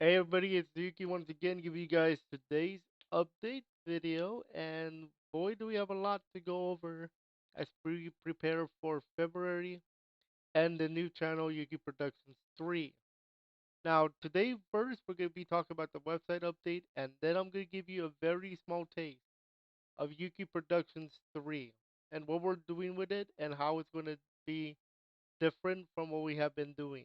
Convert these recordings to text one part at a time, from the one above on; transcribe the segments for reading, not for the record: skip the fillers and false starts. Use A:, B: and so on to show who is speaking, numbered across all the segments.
A: Hey everybody, it's Yuki once again giving you guys today's update video, and boy do we have a lot to go over as we prepare for February and the new channel Yuki Productions 3. Now today first we're going to be talking about the website update, and then I'm going to give you a very small taste of Yuki Productions 3 and what we're doing with it and how it's going to be different from what we have been doing.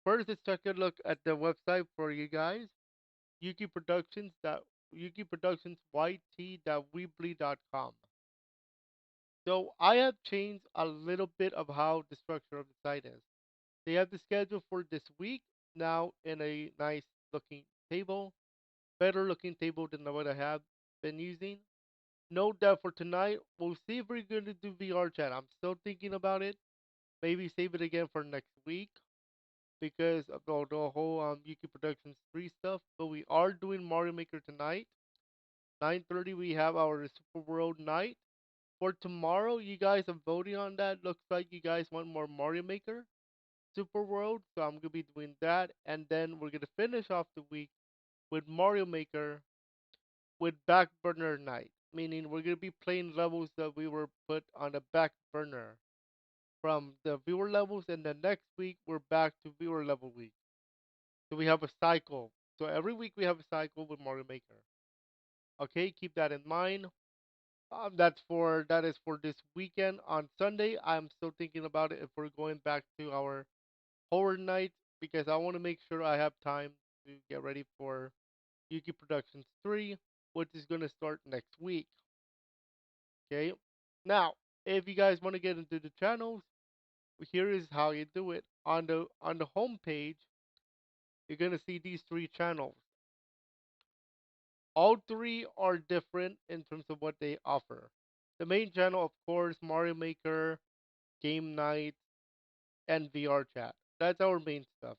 A: First let's take a look at the website for you guys. Yuki Productions dot Yuki Productions YT.weebly.com. So I have changed a little bit of how the structure of the site is. They have the schedule for this week now in a nice looking table, better looking table than what I have been using. Note that for tonight, we'll see if we're going to do VR chat. I'm still thinking about it. Maybe save it again for next week because of the whole Yuki Productions 3 stuff. But we are doing Mario Maker tonight. 9:30 we have our Super World night. For tomorrow, you guys are voting on that. Looks like you guys want more Mario Maker Super World, so I'm gonna be doing that, and then we're gonna finish off the week with Mario Maker with back burner night, meaning we're gonna be playing levels that we were put on the back burner from the viewer levels, and the next week we're back to viewer level week. So we have a cycle. So every week we have a cycle with Mario Maker. Okay, keep that in mind. That is for this weekend. On Sunday, I'm still thinking about it if we're going back to our horror night because I want to make sure I have time to get ready for Yuki Productions 3, which is going to start next week. Okay. Now, if you guys want to get into the channels, here is how you do it. On the home page, you're going to see these three channels. All three are different in terms of what they offer. The main channel, of course, Mario Maker, Game Night, and VR chat. That's our main stuff.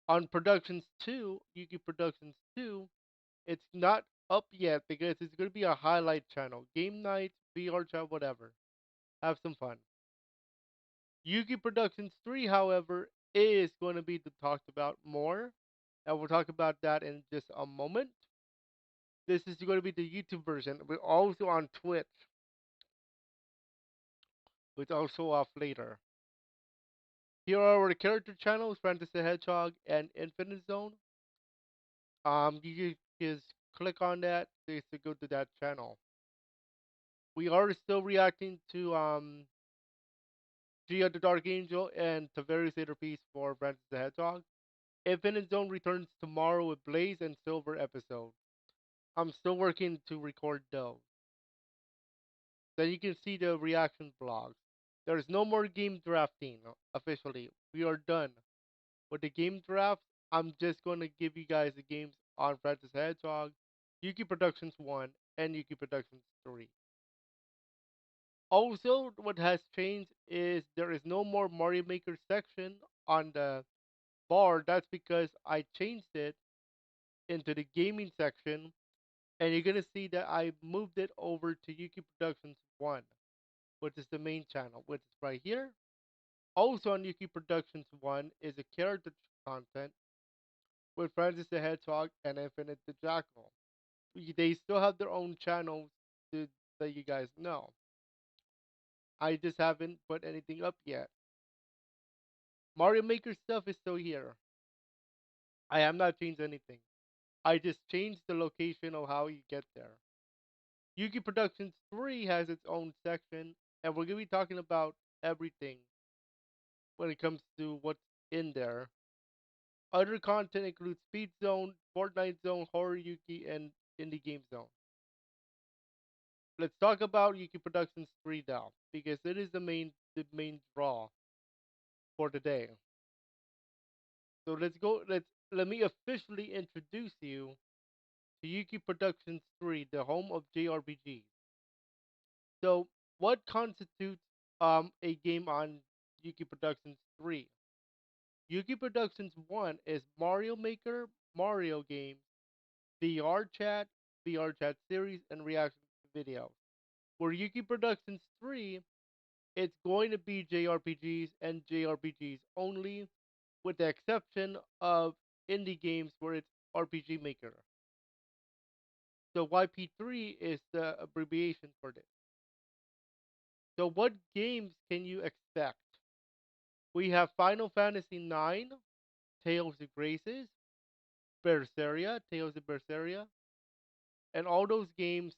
A: On Productions 2, Yuki Productions 2, it's not up yet because it's going to be a highlight channel. Game night, VR chat, whatever. Have some fun. Yuki Productions 3, however, is going to be talked about more. And we'll talk about that in just a moment. This is going to be the YouTube version. We're also on Twitch, which also off later. Here are our character channels, Francis the Hedgehog and Infinite Zone. You just click on that just to go to that channel. We are still reacting to Gia the Dark Angel and Taveri's Later Piece for Francis the Hedgehog. Infinite Zone returns tomorrow with Blaze and Silver episode. I'm still working to record those. Then you can see the reaction vlogs. There's no more game drafting officially. We are done with the game draft. I'm just going to give you guys the games on Francis the Hedgehog, Yuki Productions 1, and Yuki Productions 3. Also, what has changed is there is no more Mario Maker section on the bar. That's because I changed it into the gaming section, and you're gonna see that I moved it over to Yuki Productions 1, which is the main channel, which is right here. Also on Yuki Productions 1 is a character content with Francis the Hedgehog and Infinite the Jackal. They still have their own channels to let you guys know. I just haven't put anything up yet. Mario Maker stuff is still here. I have not changed anything. I just changed the location of how you get there. Yuki Productions 3 has its own section, and we're going to be talking about everything when it comes to what's in there. Other content includes Speed Zone, Fortnite Zone, Horror Yuki, and Indie Game Zone. Let's talk about Yuki Productions 3 now, because it is the main draw for today. So let me officially introduce you to Yuki Productions 3, the home of JRPGs. So, what constitutes a game on Yuki Productions 3? Yuki Productions 1 is Mario Maker, Mario games, VR chat, VR chat series, and reaction videos. For Yuki Productions 3, it's going to be JRPGs and JRPGs only, with the exception of indie games where it's RPG Maker. So YP3 is the abbreviation for this. So what games can you expect? We have Final Fantasy IX, Tales of Graces, Berseria, Tales of Berseria, and all those games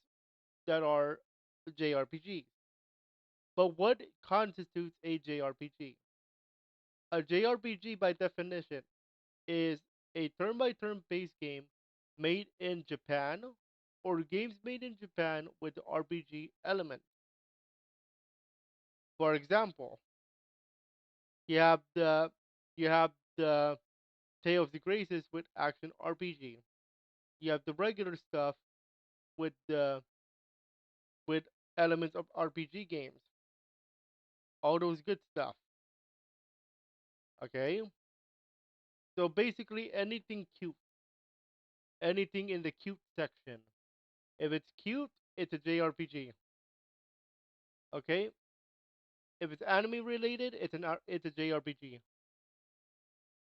A: that are JRPGs. But what constitutes a JRPG? A JRPG, by definition, is a turn by turn based game made in Japan or games made in Japan with RPG elements. For example, you have the you have the Tales of Graces with action RPG. You have the regular stuff with the with elements of RPG games. All those good stuff. Okay? So basically anything cute, anything in the cute section. If it's cute, it's a JRPG. Okay? If it's anime related, it's a JRPG.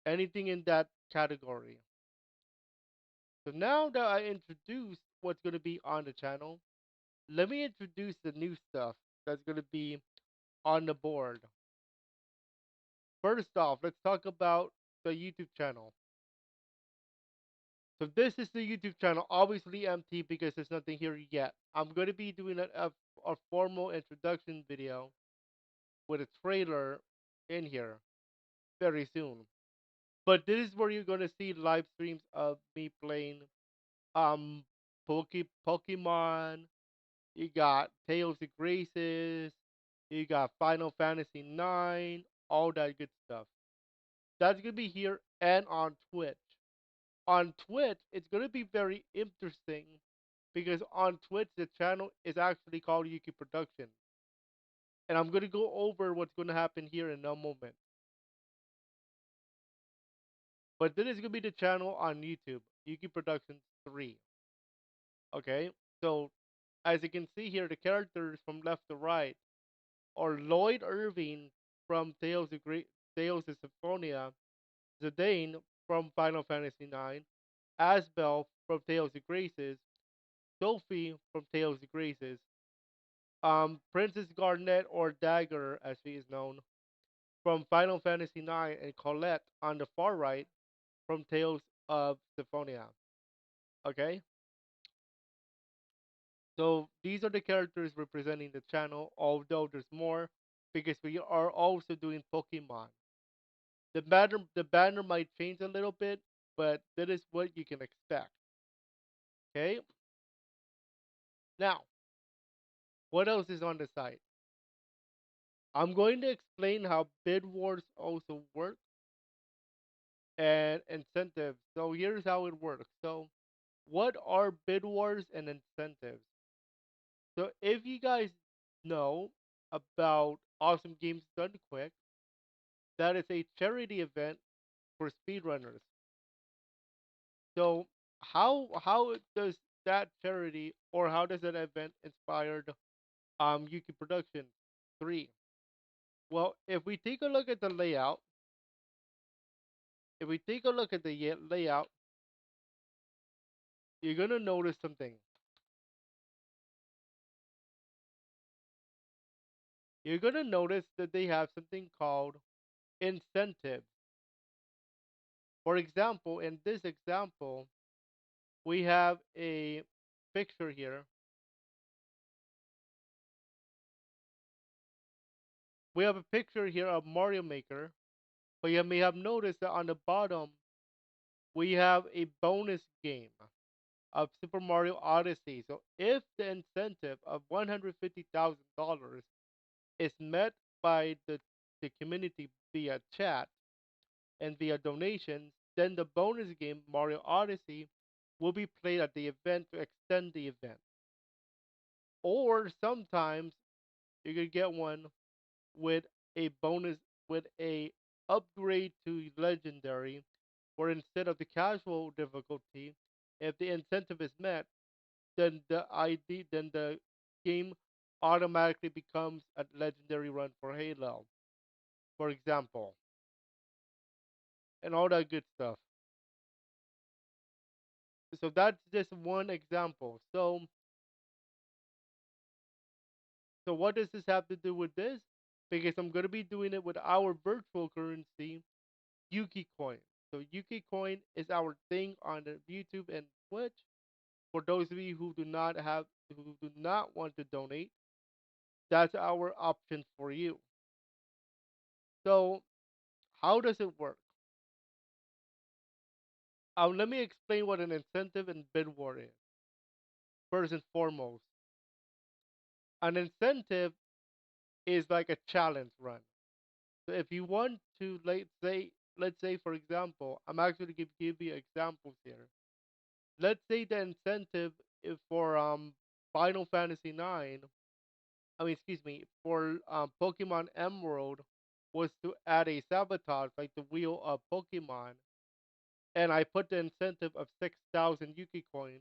A: Anything in that category. So now that I introduced what's going to be on the channel, let me introduce the new stuff that's going to be on the board. First off, let's talk about the YouTube channel. So this is the YouTube channel, obviously empty because there's nothing here yet. I'm going to be doing a formal introduction video with a trailer in here very soon. But this is where you're going to see live streams of me playing um Pokemon. You got Tales of Graces. You got Final Fantasy 9, all that good stuff. That's going to be here and on Twitch. On Twitch, it's going to be very interesting because on Twitch, the channel is actually called Yuki Production. And I'm going to go over what's going to happen here in a moment. But this is going to be the channel on YouTube, Yuki Productions 3. Okay? So, as you can see here, the characters from left to right are Lloyd Irving from Tales of Symphonia, Zidane from Final Fantasy IX, Asbel from Tales of Graces, Sophie from Tales of Graces, Princess Garnet or Dagger, as she is known, from Final Fantasy IX, and Colette on the far right from Tales of Symphonia. Okay, so these are the characters representing the channel, although there's more because we are also doing Pokemon. The banner might change a little bit, but that is what you can expect. Okay, now what else is on the site? I'm going to explain how bid wars also work and incentives. So here's how it works. So what are bid wars and incentives? So if you guys know about Awesome Games Done Quick, that is a charity event for speedrunners. So how does that charity or how does that event inspired Yuki Production 3? Well, if we take a look at the layout, if we take a look at the layout, you're gonna notice something. You're gonna notice that they have something called incentives. For example, in this example, we have a picture here. We have a picture here of Mario Maker, but you may have noticed that on the bottom we have a bonus game of Super Mario Odyssey. So if the incentive of $150,000 is met by the community via chat and via donations, then the bonus game Mario Odyssey will be played at the event to extend the event. Or sometimes you could get one with a bonus with a upgrade to legendary, where instead of the casual difficulty, if the incentive is met, then the game automatically becomes a legendary run for Halo, for example, and all that good stuff. So that's just one example. So what does this have to do with this? Because I'm gonna be doing it with our virtual currency, Yuki Coin. So Yuki Coin is our thing on the YouTube and Twitch. For those of you who do not want to donate, that's our option for you. So how does it work? Let me explain what an incentive and bid war is. First and foremost, an incentive is like a challenge run. So if you want to, let's say for example, I'm actually give you examples here. Let's say the incentive is for Final Fantasy 9. I mean, excuse me, for Pokemon Emerald was to add a sabotage like the wheel of Pokemon, and I put the incentive of 6,000 Yuki coin.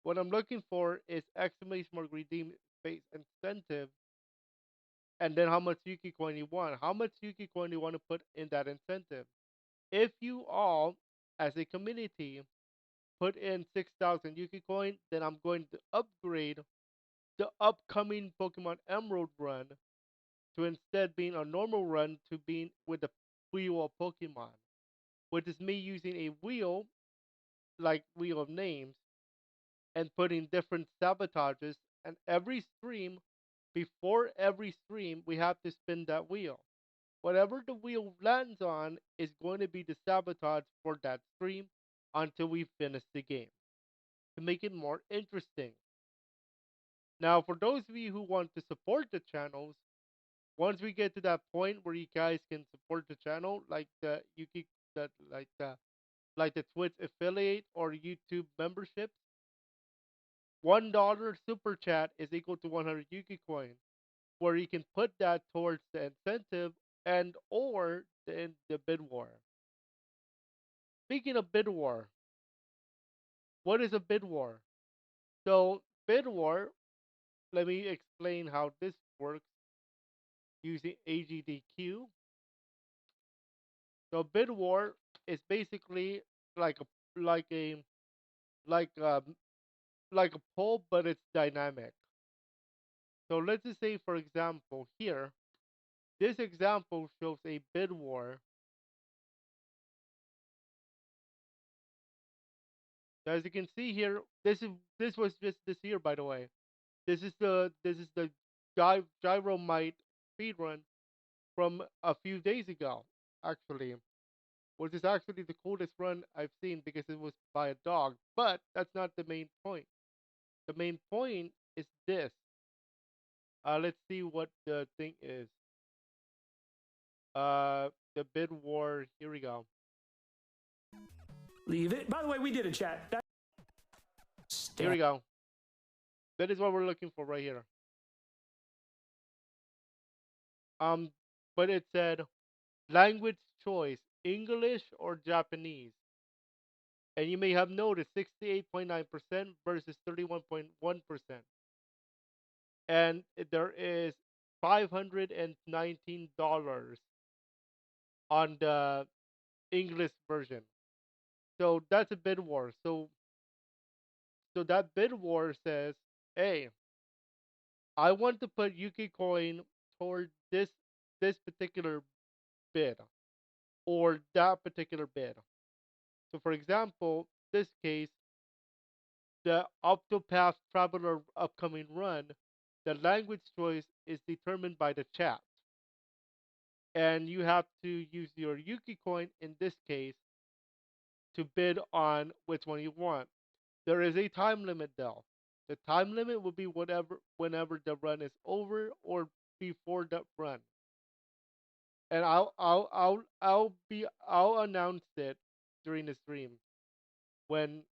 A: What I'm looking for is exclamation mark redeem space incentive, and then how much Yuki coin you want. How much Yuki coin you want to put in that incentive? If you all, as a community, put in 6,000 Yuki coin, then I'm going to upgrade the upcoming Pokemon Emerald run to instead being a normal run to being with the wheel of Pokemon, which is me using a wheel like Wheel of Names and putting different sabotages. And every stream, before every stream, we have to spin that wheel. Whatever the wheel lands on is going to be the sabotage for that stream until we finish the game to make it more interesting. Now, for those of you who want to support the channels, once we get to that point where you guys can support the channel, like the you keep that like the Twitch affiliate or YouTube membership, $1 super chat is equal to 100 Yuki coin, where you can put that towards the incentive and or the bid war. Speaking of bid war, what is a bid war? So bid war, let me explain how this works using AGDQ. So bid war is basically like a like a like a like a poll, but it's dynamic. So let's just say, for example, here, this example shows a bid war. As you can see here, this was just this year, by the way. This is the Gyromite speedrun from a few days ago, actually, which is actually the coolest run I've seen because it was by a dog. But that's not the main point. The main point is this. Let's see what the thing is. The bid war. Here we go.
B: Leave it. By the way, we did a chat.
A: Here we go. That is what we're looking for right here. Um, but it said language choice, English or Japanese. And you may have noticed 68.9% versus 31.1%. And there is $519 on the English version. So that's a bid war. So that bid war says, hey, I want to put Yuki coin toward this particular bid or that particular bid. So for example, this case, the Octopath Traveler upcoming run, the language choice is determined by the chat. And you have to use your Yuki coin in this case to bid on which one you want. There is a time limit though. The time limit will be whenever the run is over or before the run. And I'll announce it during the stream when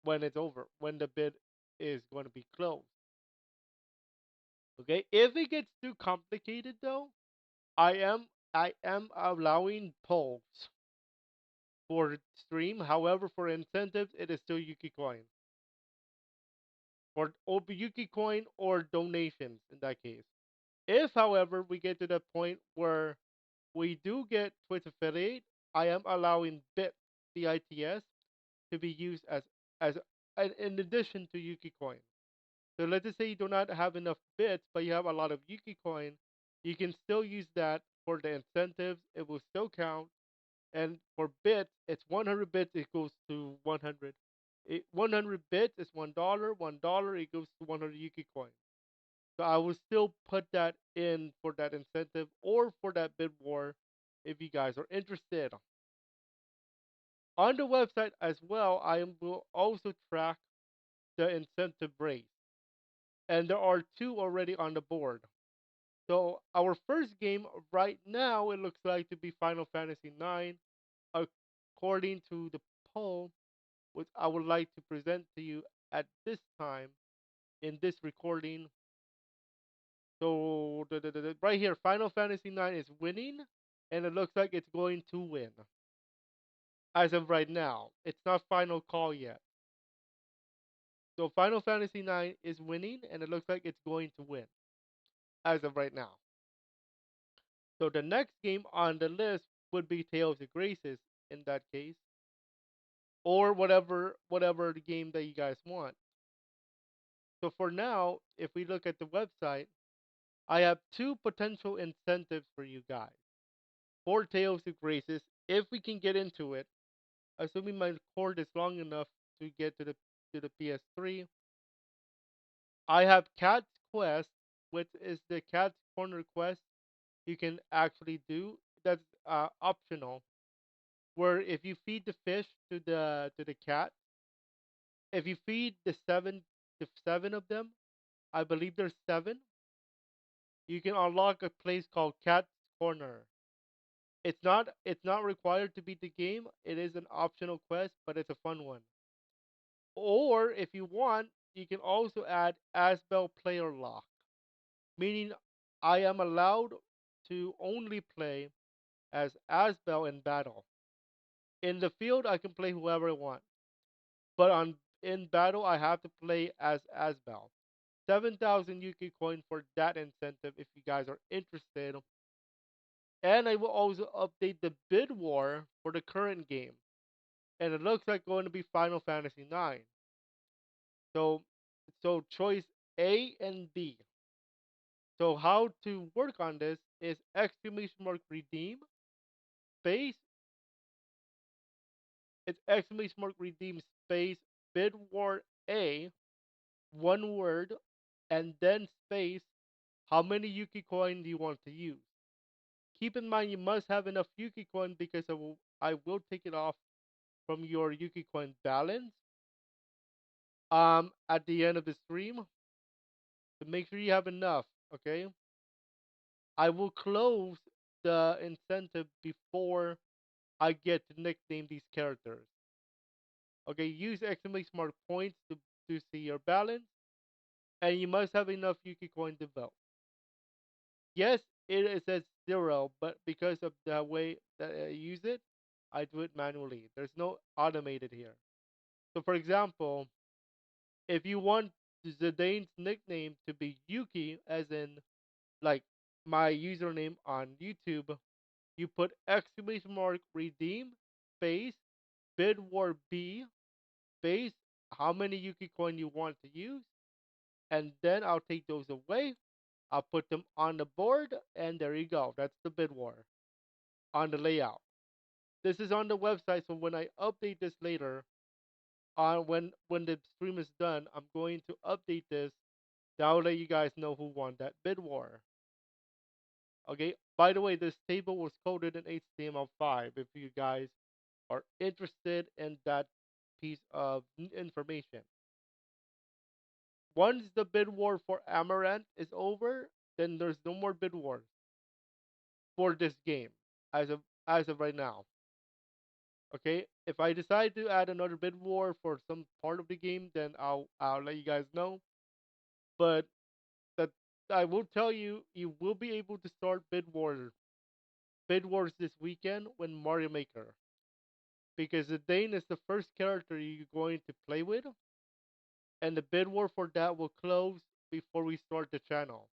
A: it's over, when the bid is going to be closed. Okay? If it gets too complicated though, I am allowing polls for stream. However, for incentives, it is still Yuki coin. Or Yuki coin or donations in that case. If, however, we get to the point where we do get Twitch affiliate, I am allowing BITS, BITS, to be used as in addition to Yuki coin. So let's just say you do not have enough bits, but you have a lot of Yuki coin. You can still use that for the incentives. It will still count. And for bits, it's 100 bits equals to 100. 100 bits is $1. $1 equals to 100 Yuki coin. So I will still put that in for that incentive or for that bid war if you guys are interested. On the website as well, will also track the incentive race. And there are two already on the board. So our first game right now, it looks like to be Final Fantasy IX, according to the poll, which I would like to present to you at this time in this recording. So right here, Final Fantasy IX is winning, and it looks like it's going to win as of right now. It's not final call yet. So Final Fantasy IX is winning, and it looks like it's going to win as of right now. So the next game on the list would be Tales of Graces in that case, or whatever the game that you guys want. So for now, if we look at the website, I have two potential incentives for you guys for Tales of Graces if we can get into it, assuming my cord is long enough to get to the PS3. I have Cat's Quest, which is the Cat's Corner quest you can actually do. That's optional. Where if you feed the fish to the cat, if you feed the seven of them, I believe there's seven, you can unlock a place called Cat's Corner. It's not required to beat the game. It is an optional quest, but it's a fun one. Or if you want, you can also add Asbel player lock, meaning I am allowed to only play as Asbel in battle. In the field, I can play whoever I want, but on in battle, I have to play as Asbel. 7,000 Yuki coin for that incentive if you guys are interested. And I will also update the bid war for the current game. And it looks like going to be Final Fantasy 9. So choice A and B. So how to work on this is exclamation mark redeem space. It's exclamation mark redeem space bid war A, one word, and then space how many Yuki coin do you want to use. Keep in mind you must have enough Yuki coin because I will take it off from your Yuki coin balance at the end of the stream. So make sure you have enough, okay? I will close the incentive before I get to nickname these characters. Okay, use exclamation mark points to see your balance, and you must have enough Yuki coin to vote. Yes, it says zero, but because of the way that I use it, I do it manually. There's no automated here. So, for example, if you want Zidane's nickname to be Yuki, as in like my username on YouTube, you put exclamation mark redeem space bid war B space how many Yuki coin you want to use, and then I'll take those away. I'll put them on the board, and there you go. That's the bid war on the layout. This is on the website, so when I update this later, on when the stream is done, I'm going to update this. That'll let you guys know who won that bid war. Okay. By the way, this table was coded in HTML5. If you guys are interested in that piece of information, once the bid war for Amaranth is over, then there's no more bid wars for this game as of right now. Okay, if I decide to add another bid war for some part of the game, then I'll let you guys know. But that I will tell you, you will be able to start bid wars this weekend when Mario Maker, because the Dane is the first character you're going to play with, and the bid war for that will close before we start the channel,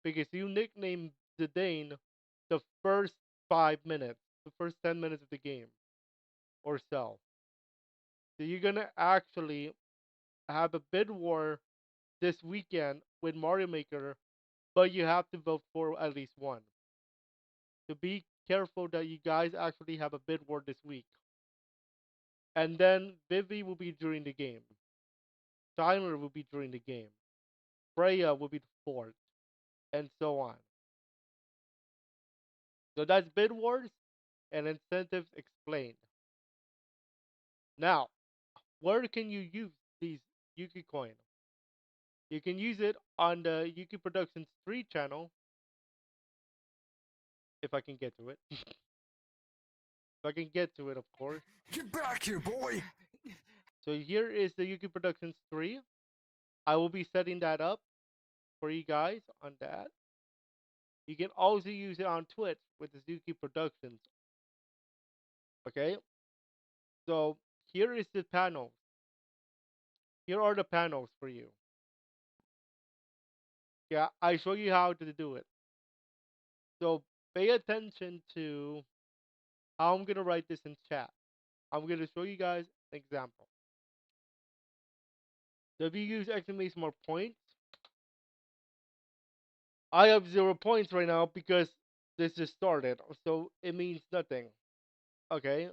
A: because you nickname the Dane the first 5 minutes, the first 10 minutes of the game or so. So you're gonna actually have a bid war this weekend with Mario Maker, but you have to vote for at least one. So be careful that you guys actually have a bid war this week. And then Vivi will be during the game. Tyler will be during the game. Freya will be the fourth, and so on. So that's bid wars and incentives explained. Now, where can you use these Yuki coin? You can use it on the Yuki Productions 3 channel, if I can get to it. If I can get to it, of course.
B: Get back here, boy!
A: So here is the Yuki Productions 3. I will be setting that up for you guys on that. You can also use it on Twitch with the Yuki Productions. Okay? So here is the panel. Here are the panels for you. Yeah, I show you how to do it. So pay attention to how I'm gonna write this in chat. I'm gonna show you guys an example. So if you use exclamation mark points, I have 0 points right now because this just started, so it means nothing. Okay,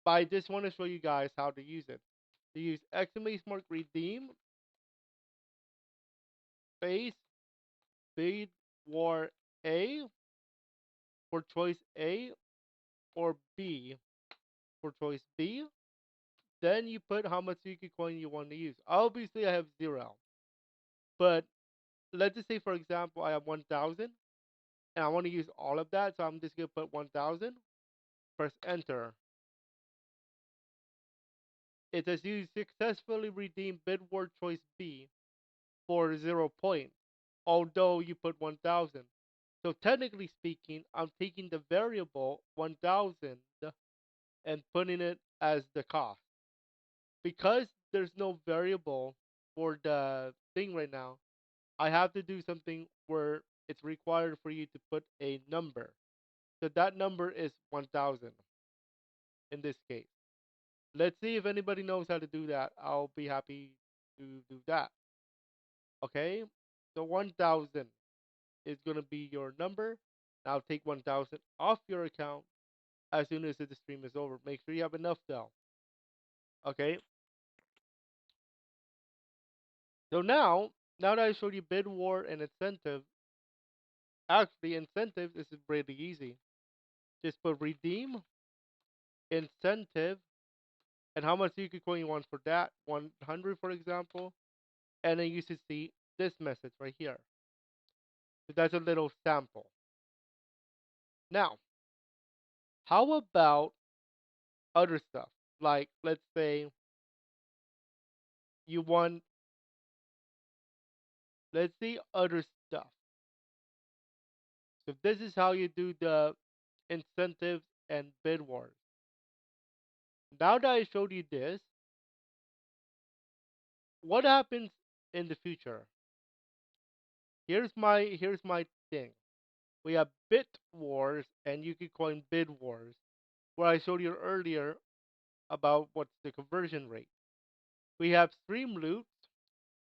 A: but I just want to show you guys how to use it. To use exclamation mark redeem space bid war A for choice A or B for choice B. Then you put how much Yuki coin you want to use. Obviously, I have 0, but let's just say, for example, I have 1,000 and I want to use all of that, so I'm just gonna put 1,000. Press enter. It says you successfully redeemed bid word choice B for 0 points, although you put 1,000. So technically speaking, I'm taking the variable 1,000 and putting it as the cost. Because there's no variable for the thing right now, I have to do something where it's required for you to put a number. So that number is 1,000 in this case. Let's see if anybody knows how to do that. I'll be happy to do that. Okay? So 1,000 is going to be your number. Now take 1,000 off your account as soon as the stream is over. Make sure you have enough though. Okay? So now that I showed you bid war and incentive, actually incentives is really easy. Just put redeem, incentive, and how much you could coin you want for that. 100 for example. And then you should see this message right here. So that's a little sample. Now, how about other stuff? Like, let's say you want, let's see other stuff. So this is how you do the incentives and bid wars. Now that I showed you this, what happens in the future? Here's my thing. We have bit wars and you could coin bid wars, where I showed you earlier about what's the conversion rate. We have stream loops,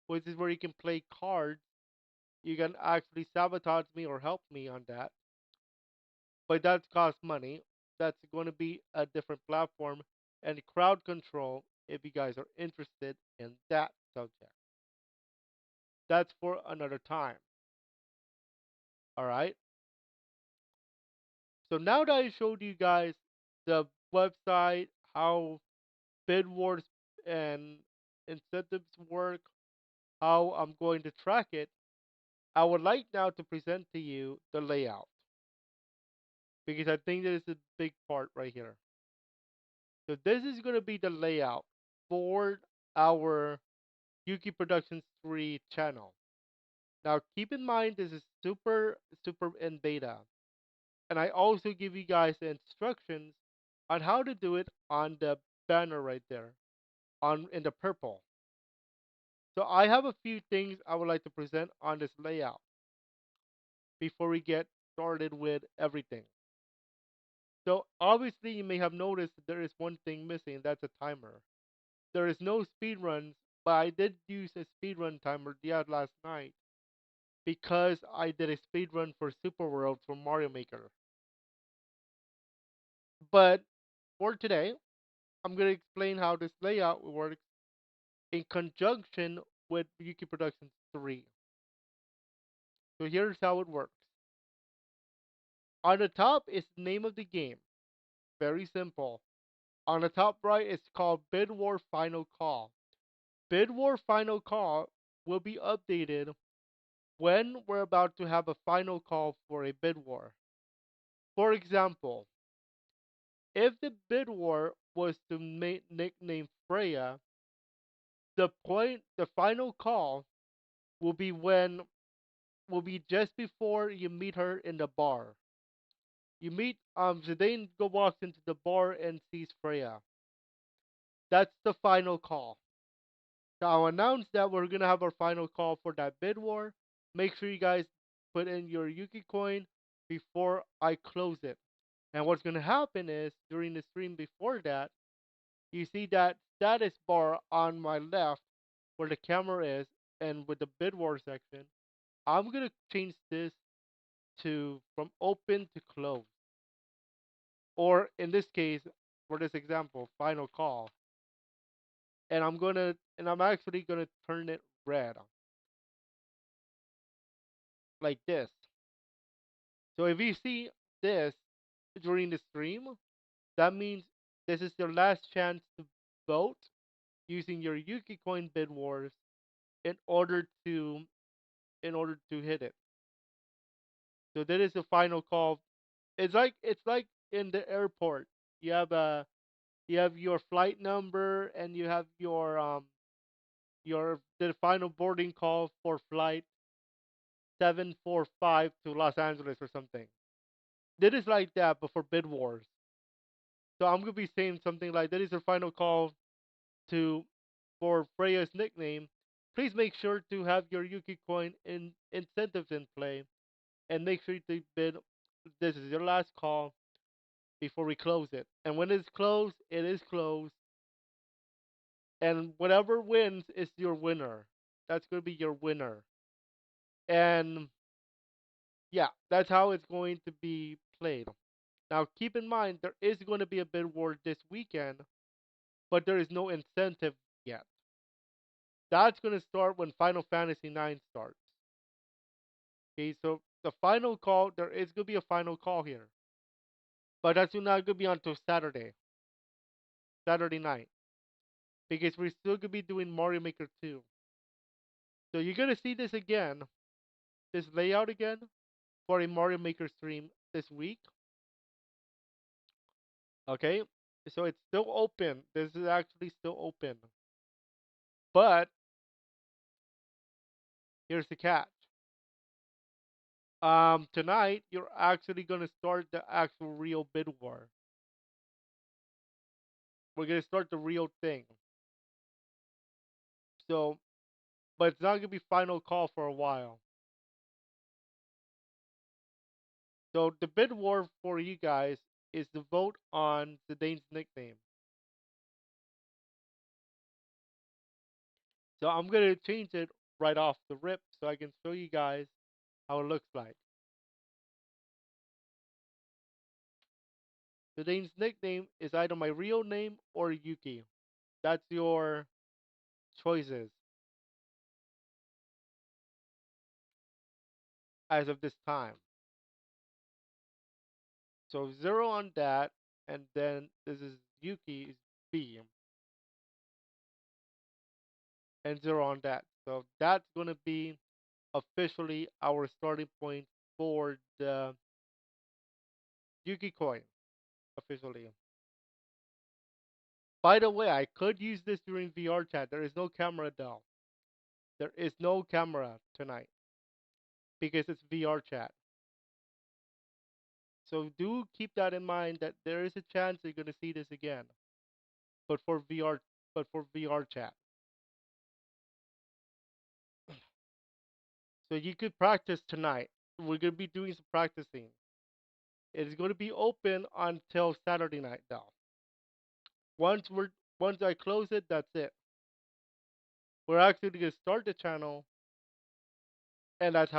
A: which is where you can play cards. You can actually sabotage me or help me on that, but that costs money. That's going to be a different platform, and crowd control if you guys are interested in that subject. That's for another time. All right. So now that I showed you guys the website, how bid wars and incentives work, how I'm going to track it, I would like now to present to you the layout because I think that is a big part right here. So this is going to be the layout for our Yuki Productions 3 channel. Now keep in mind this is super in beta. And I also give you guys the instructions on how to do it on the banner right there on in the purple. So I have a few things I would like to present on this layout before we get started with everything. So obviously you may have noticed that there is one thing missing, and that's a timer. there is no speed runs, but I did use a speed run timer the other last night because I did a speed run for Super World for Mario Maker. But for today, I'm gonna explain how this layout works in conjunction with Yuki Productions 3. So here's how it works. On the top is the name of the game. Very simple. On the top right, it's called Bid War Final Call. Bid War Final Call will be updated when we're about to have a final call for a bid war. For example, if the bid war was to nickname Freya, the final call will be when will be just before you meet her in the bar. You meet Zidane go walks into the bar and sees Freya. That's the final call. So I'll announce that we're gonna have our final call for that bid war. Make sure you guys put in your Yuki coin before I close it. And what's gonna happen is during the stream before that, you see that status bar on my left where the camera is and with the bid war section. I'm gonna change this to from open to close. Or in this case, for this example, final call. And I'm actually gonna turn it red like this. So if you see this during the stream, that means this is your last chance to vote using your Yuki Coin bid wars in order to hit it. So that is the final call. It's like in the airport. You have a you have your flight number and you have your the final boarding call for flight 745 to Los Angeles or something. That is like that, but for bid wars. So I'm gonna be saying something like that is your final call to for Freya's nickname. Please make sure to have your Yuki coin in incentives in play and make sure to bid. This is your last call before we close it. And when it's closed, it is closed. And whatever wins is your winner. That's gonna be your winner. And yeah, that's how it's going to be played. Now keep in mind there is going to be a bid war this weekend, but there is no incentive yet. That's going to start when Final Fantasy 9 starts. Okay, so the final call, there is going to be a final call here, but that's not going to be until Saturday night, because we're still going to be doing Mario Maker 2. So you're going to see this again, this layout again, for a Mario Maker stream this week. Okay, so it's still open. This is actually still open, but here's the catch. Tonight you're actually gonna start the actual real bid war. We're gonna start the real thing. So, but it's not gonna be final call for a while. So the bid war for you guys is to vote on Zidane's nickname. So I'm gonna change it right off the rip so I can show you guys how it looks like. Zidane's nickname is either my real name or Yuki. That's your choices as of this time. So zero on that, and then this is Yuki's B, and zero on that. So that's gonna be officially our starting point for the Yuki coin officially. By the way, I could use this during VR chat. There is no camera though. There is no camera tonight because it's VR chat. So do keep that in mind that there is a chance you're gonna see this again, but for VR, but for VR chat. So you could practice tonight. We're gonna be doing some practicing. It is going to be open until Saturday night, though. Once we're Once I close it, that's it. We're actually gonna start the channel, and that's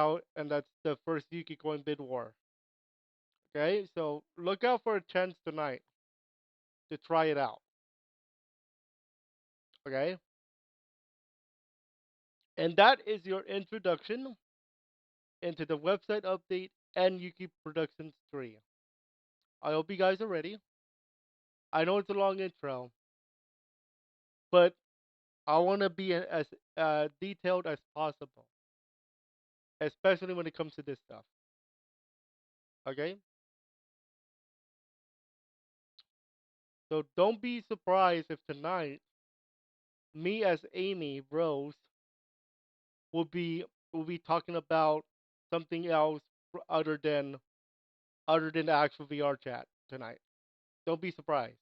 A: the first Yuki Coin bid war. Okay, so look out for a chance tonight to try it out. Okay, and that is your introduction into the website update and Yuki Productions 3. I hope you guys are ready. I know it's a long intro, but I want to be as detailed as possible, especially when it comes to this stuff. Okay, so don't be surprised if tonight me as Amy Rose will be will be talking about something else other than the actual VR chat tonight. Don't be surprised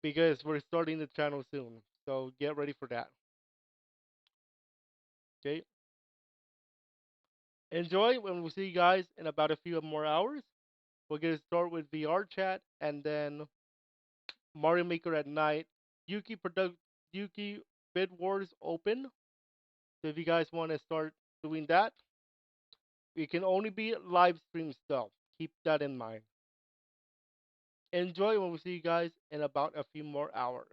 A: because we're starting the channel soon. So get ready for that. Okay. Enjoy, and we'll see you guys in about a few more hours. We're gonna start with VR chat and then Mario Maker at night. Yuki Bid Wars open. So if you guys want to start doing that, it can only be live streams though. Keep that in mind. Enjoy when we see you guys in about a few more hours.